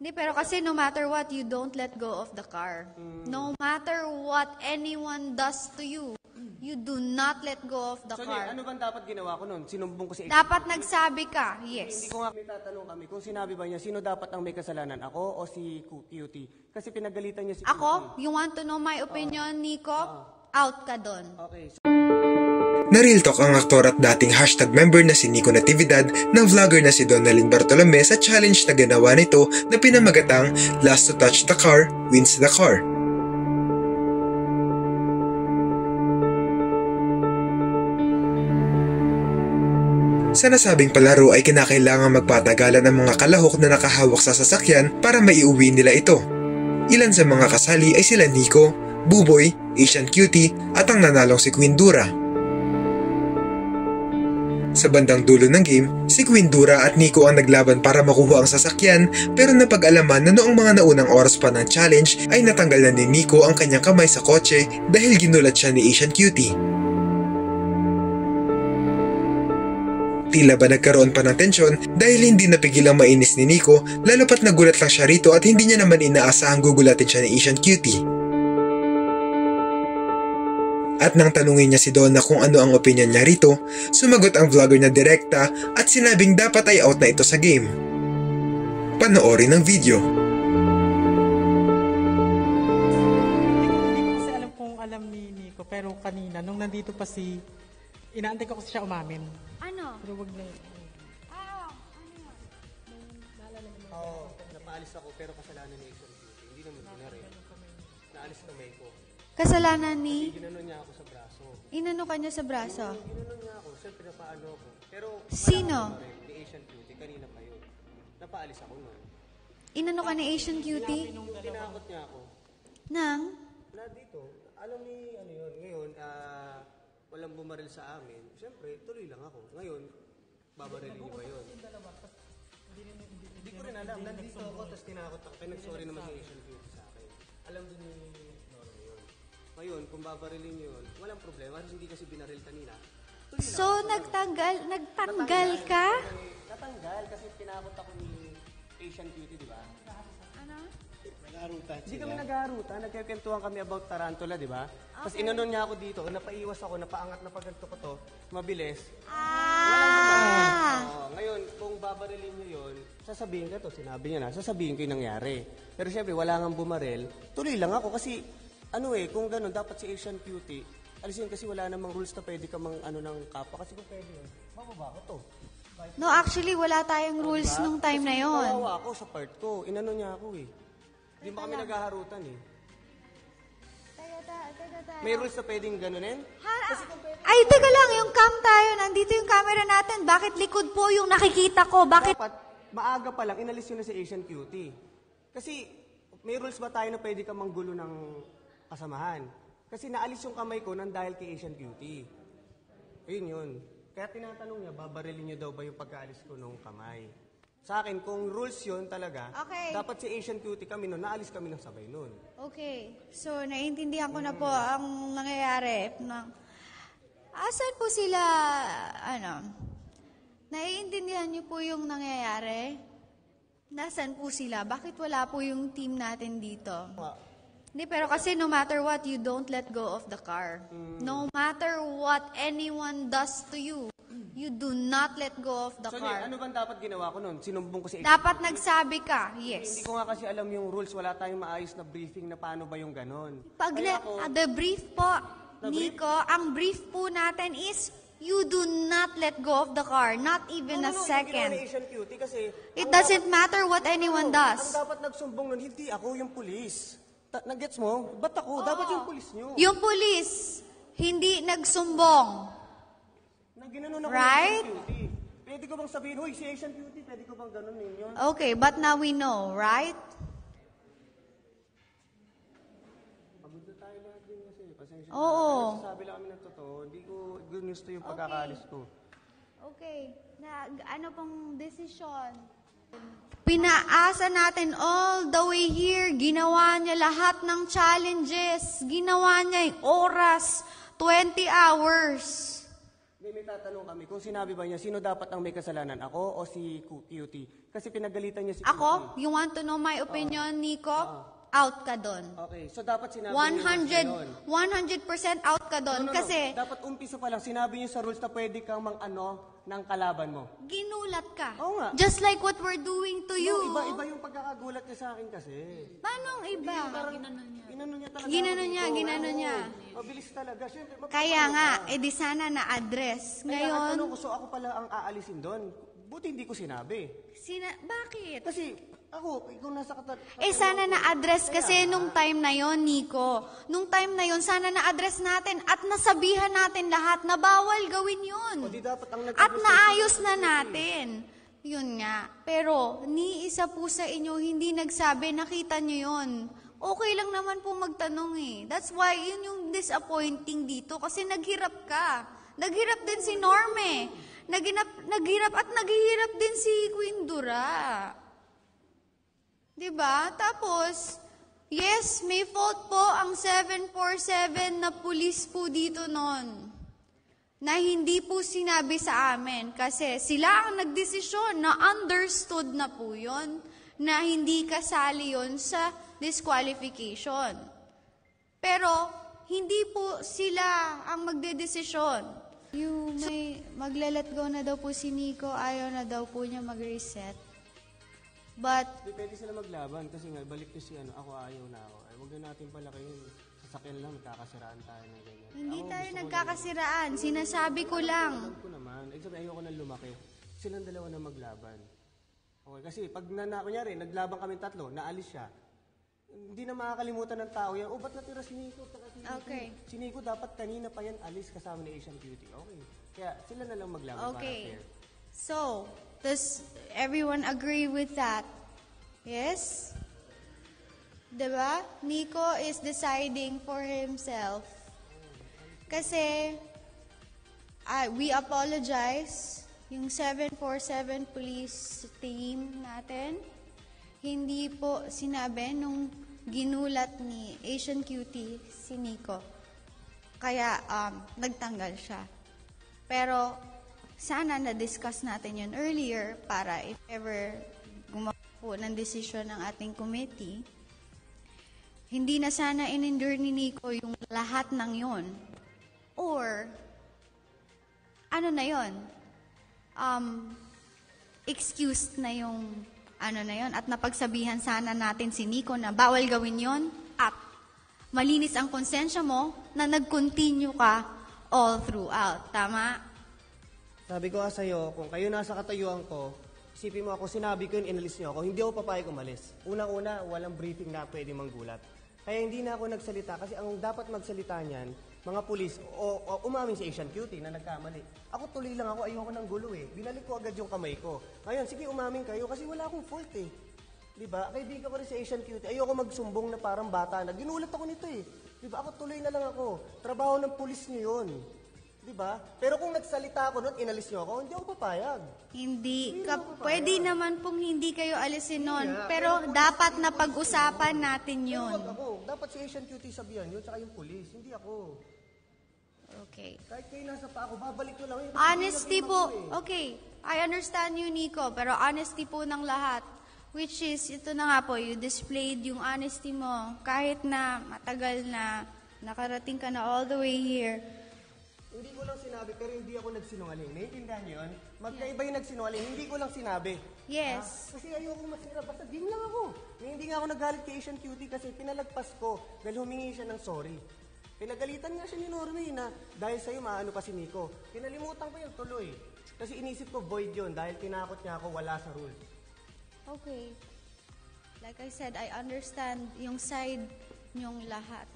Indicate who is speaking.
Speaker 1: Hindi, pero kasi no matter what, you don't let go of the car. No matter what anyone does to you, you do not let go of the car.
Speaker 2: Ano bang dapat ginawa ko nun? Sinumbong ko si
Speaker 1: Dapat nagsabi ka, yes.
Speaker 2: Hindi ko nga may tatanong kami kung sinabi ba niya, sino dapat ang may kasalanan, ako o si Cutie? Kasi pinagalitan niya si
Speaker 1: Ako, you want to know my opinion, Nico? Out ka doon.
Speaker 2: Okay.
Speaker 3: Na-real talk ang aktor at dating hashtag member na si Nico Natividad ng vlogger na si Donalyn Bartolome sa challenge na ginawa nito na pinamagatang Last to Touch the Car Wins the Car. Sa nasabing palaro ay kinakailangan magpatagalan ang mga kalahok na nakahawak sa sasakyan para maiuwi nila ito. Ilan sa mga kasali ay sila Nico, Buboy, Asian Cutie at ang nanalong si Queen Dura. Sa bandang dulo ng game, si Queen Dura at Nico ang naglaban para makuha ang sasakyan pero napag-alaman na noong mga naunang oras pa ng challenge ay natanggal na ni Nico ang kanyang kamay sa kotse dahil ginulat siya ni Asian Cutie. Tila ba nagkaroon pa ng tensyon dahil hindi napigilang mainis ni Nico lalo pat nagulat lang siya rito at hindi niya naman inaasahang gugulatin siya ni Asian Cutie. At nang tanungin niya si Donna kung ano ang opinion niya rito, sumagot ang vlogger na direkta at sinabing dapat ay out na ito sa game. Panoorin ang video.
Speaker 4: Hindi ko kasi alam kung alam ni Nico, pero kanina, nung nandito pa inaantay ko kasi siya umamin.
Speaker 1: Ano?
Speaker 4: Pero wag na.
Speaker 2: Oo, napaalis ako pero kasalanan ni Asian Cutie. Hindi naman dinari. Naalis kamay ko.
Speaker 1: Kasalanan ni?
Speaker 2: Ginano niya ako sa braso.
Speaker 1: Inano ka niya sa braso?
Speaker 2: Ginano niya ako, siyempre napaano ako. Pero
Speaker 1: Sino?
Speaker 2: ni Asian Cutie, kanina pa yun. Napaalis ako nun.
Speaker 1: Inano ka ni Asian Cutie?
Speaker 2: Tinakot niya ako.
Speaker 1: Nang?
Speaker 2: Na dito, alam ni ano yun, ngayon, walang bumaril sa amin. Siyempre, tuloy lang ako. Ngayon, babarilin niyo ba yun? Hindi ko rin alam. Nandito ako, tapos tinakot ako. Kaya nag-sorry naman si Asian Cutie sa akin. Alam din ni Nora yun. Ngayon, kung babarilin niyo yun, walang problema. Hindi kasi binaril kanina.
Speaker 1: So, nagtanggal ka?
Speaker 2: Natanggal kasi tinakot ako ni Asian Cutie, di ba?
Speaker 1: Ano?
Speaker 2: Hindi kami nag-aarutan, nagkikwentuhan kami about tarantula, di ba? Tapos inanon niya ako dito, napaiwas ako, napaangat na pagganto ko to, mabilis. Ngayon, kung babarilin niyo yun, sasabihin ko to, sinabi niya na, sasabihin ko yung nangyari. Pero siyempre, wala nga bumaril, tuloy lang ako kasi, kung gano'n, dapat si Asian Cutie, alisin kasi wala namang rules na pwede ka mang ng kapwa, kasi kung pwede yun, mababa ko to.
Speaker 1: No, actually, wala tayong rules nung time na yon.
Speaker 2: Kawawa ako sa part ko, inano niya ako eh. Hindi ba kami naghaharutan eh. May rules na pwedeng ganunin?
Speaker 1: Ay, teka lang, yung cam tayo, nandito yung camera natin. Bakit likod po yung nakikita ko? Bakit?
Speaker 2: Dapat, maaga pa lang, inalis yun na si Asian Cutie. Kasi, may rules ba tayo na pwede ka manggulo ng kasamahan? Kasi naalis yung kamay ko nang dahil kay Asian Cutie. Ayun yun. Kaya tinatanong niya, babarilin niyo daw ba yung pagkaalis ko nung kamay? Sa akin, kung rules yun talaga, dapat si Asian Cutie kami nun, naalis kami ng sabay nun.
Speaker 1: Okay. So, naiintindihan ko na po ang nangyayari. Asan po sila, naiintindihan niyo po yung nangyayari? Nasaan po sila? Bakit wala po yung team natin dito? Hindi, pero kasi no matter what, you don't let go of the car. No matter what anyone does to you, you do not let go of the car.
Speaker 2: Ano bang dapat ginawa ko nun? Sinumbong ko si Asian
Speaker 1: Dapat nagsabi ka, yes.
Speaker 2: Hindi ko nga kasi alam yung rules. Wala tayong maayos na briefing na paano ba yung ganon.
Speaker 1: The brief po, Nico, ang brief po natin is, you do not let go of the car, not even a second.
Speaker 2: Asian Cutie kasi,
Speaker 1: It doesn't matter what anyone does.
Speaker 2: Ang dapat nagsumbong nun, hindi ako yung pulis. Nag-gets mo? Ba't ako? Dapat yung pulis nyo.
Speaker 1: Yung pulis, hindi nagsumbong.
Speaker 2: Ginanon ako
Speaker 1: Right?
Speaker 2: Asian Cutie. Pwede ko bang sabihin, hoy, si Asian Cutie, pwede ko bang ganon ninyo?
Speaker 1: Okay, but now we know, right?
Speaker 2: Pagod na tayo lahat din kasi. Pasensya na.
Speaker 1: Oo.
Speaker 2: Sabi lang kami ng totoo. Hindi ko gusto yung pagkakaalis ko.
Speaker 1: Okay. Ano pong desisyon? Pinaasa natin all the way here. Ginawa niya lahat ng challenges. Ginawa niya yung oras. 20 hours.
Speaker 2: May tatanong kami, kung sinabi ba niya, sino dapat ang may kasalanan, ako o si Cutie? Kasi pinagalitan niya si Cutie.
Speaker 1: Ako, you want to know my opinion, Nico? Out ka doon.
Speaker 2: Okay, so dapat sinabi niya yun.
Speaker 1: 100% out ka doon. Kasi,
Speaker 2: Dapat umpisa pa lang, sinabi niyo sa rules na pwede kang mang-ano ng kalaban mo.
Speaker 1: ginulat ka.
Speaker 2: Oo nga.
Speaker 1: Just like what we're doing to you.
Speaker 2: No, iba yung pagkakagulat niya sa akin kasi.
Speaker 1: Paano ang iba?
Speaker 2: Ginano niya talaga.
Speaker 1: Ginano niya.
Speaker 2: Mabilis talaga. Siyempre,
Speaker 1: Kaya nga, edi sana na-address.
Speaker 2: Kaya ang tanong
Speaker 1: Ngayon,
Speaker 2: ko, so ako pala ang aalisin doon. Buti hindi ko sinabi.
Speaker 1: bakit?
Speaker 2: Kasi ako, ikaw nasa
Speaker 1: Sana na-address kasi nung time na yon, Nico. Nung time na yon, sana na-address natin at nasabihan natin lahat na bawal gawin yun.
Speaker 2: O di dapat ang
Speaker 1: At naayos na natin. Yun nga. Pero, ni isa po sa inyo hindi nagsabi, nakita nyo yun. Okay lang naman po magtanong eh. That's why yun yung disappointing dito kasi naghirap ka. Naghirap din si Norme. Naghirap at naghihirap din si Queen Dura. Diba? Tapos, yes, may fault po ang 747 na pulis po dito nun. Na hindi po sinabi sa amin. Kasi sila ang nagdesisyon na understood na po yun. Na hindi kasali yun sa disqualification. Pero, hindi po sila ang magdedesisyon. Magla-let go na daw po si Nico. Ayaw na daw po niya mag-reset. But,
Speaker 2: Pwede sila maglaban kasi nga, balik ko si ako ayaw na ako. Ay, huwag na natin pala kayo. Sasakyan lang, magkakasiraan tayo ng ganyan.
Speaker 1: hindi tayo nagkakasiraan. Sinasabi ko lang.
Speaker 2: Alam ko naman. Except, ayoko nang lumaki. Silang dalawa na maglaban. Okay, kasi pag kunyari, naglaban kami tatlo, naalis siya. Hindi na makakalimutan ng tao yan. Ba't natira si Nico?
Speaker 1: Okay.
Speaker 2: Si Nico dapat kanina pa yan alis kasama ni Asian Beauty. Okay. Kaya sila na lang maglaban
Speaker 1: Okay.
Speaker 2: para fair.
Speaker 1: So, does everyone agree with that? Yes? Diba? Nico is deciding for himself. Kasi, we apologize. Yung 747 police team natin, hindi po sinabi nung ginulat ni Asian Cutie si Nico. Kaya, nagtanggal siya. Pero, sana na-discuss natin yun earlier para if ever gumawa po ng desisyon ng ating committee, hindi na sana in-endure ni Nico yung lahat ng yun. Or, ano na yun? Excused na yung na yun at napagsabihan sana natin si Nico na bawal gawin yun at malinis ang konsensya mo na nag-continue ka all throughout. Tama?
Speaker 2: Sabi ko nga sa'yo, kung kayo nasa katayuan ko, isipin mo ako, sinabi ko yun, inalis niyo ako, hindi ako papayag umalis. Unang-una, walang briefing na pwede manggulat. Kaya hindi na ako nagsalita kasi ang dapat magsalita niyan, mga pulis, o umamin si Asian Cutie na nagkamali. Ako tuloy lang ako, ayoko ng gulo eh. Binalik ko agad yung kamay ko. Ngayon, sige umamin kayo kasi wala akong fault eh. Diba? Kaibigan ko rin si Asian Cutie. Ayoko magsumbong na parang bata na. Ginulat ako nito eh. Diba? Ako tuloy na lang ako. Trabaho ng pulis niyo yun. Diba? Pero kung nagsalita ako nun, inalis niyo ako, hindi ako papayag.
Speaker 1: Hindi ka, pwede naman pong hindi kayo alisin nun. Pero dapat na pag-usapan natin yun.
Speaker 2: Wag ako. Dapat si Asian Cutie sabihan yun, tsaka yung pulis. Hindi ako.
Speaker 1: Okay.
Speaker 2: Kahit kayo nasa pa ako, babalik ko lang yun.
Speaker 1: Honesty po. Okay. I understand you, Nico. Pero honesty po ng lahat. Which is, ito na nga po, you displayed yung honesty mo. Kahit na matagal na nakarating ka na all the way here.
Speaker 2: Hindi ko lang sinabi, pero hindi ako nagsinungaling. Naiintindihan niyo yun? Magkaiba yung nagsinungaling, hindi ko lang sinabi.
Speaker 1: Yes.
Speaker 2: Kasi ayoko masira, basta game lang ako. Hindi nga ako nagalit kay Asian Cutie kasi pinalagpas ko dahil humingi siya ng sorry. Pinagalitan nga siya ni Normie na dahil sa'yo maano pa si Nico. Pinalimutan ko yun tuloy. Kasi inisip ko void yun dahil tinakot niya ako wala sa rules.
Speaker 1: Okay. Like I said, I understand yung side nyong lahat.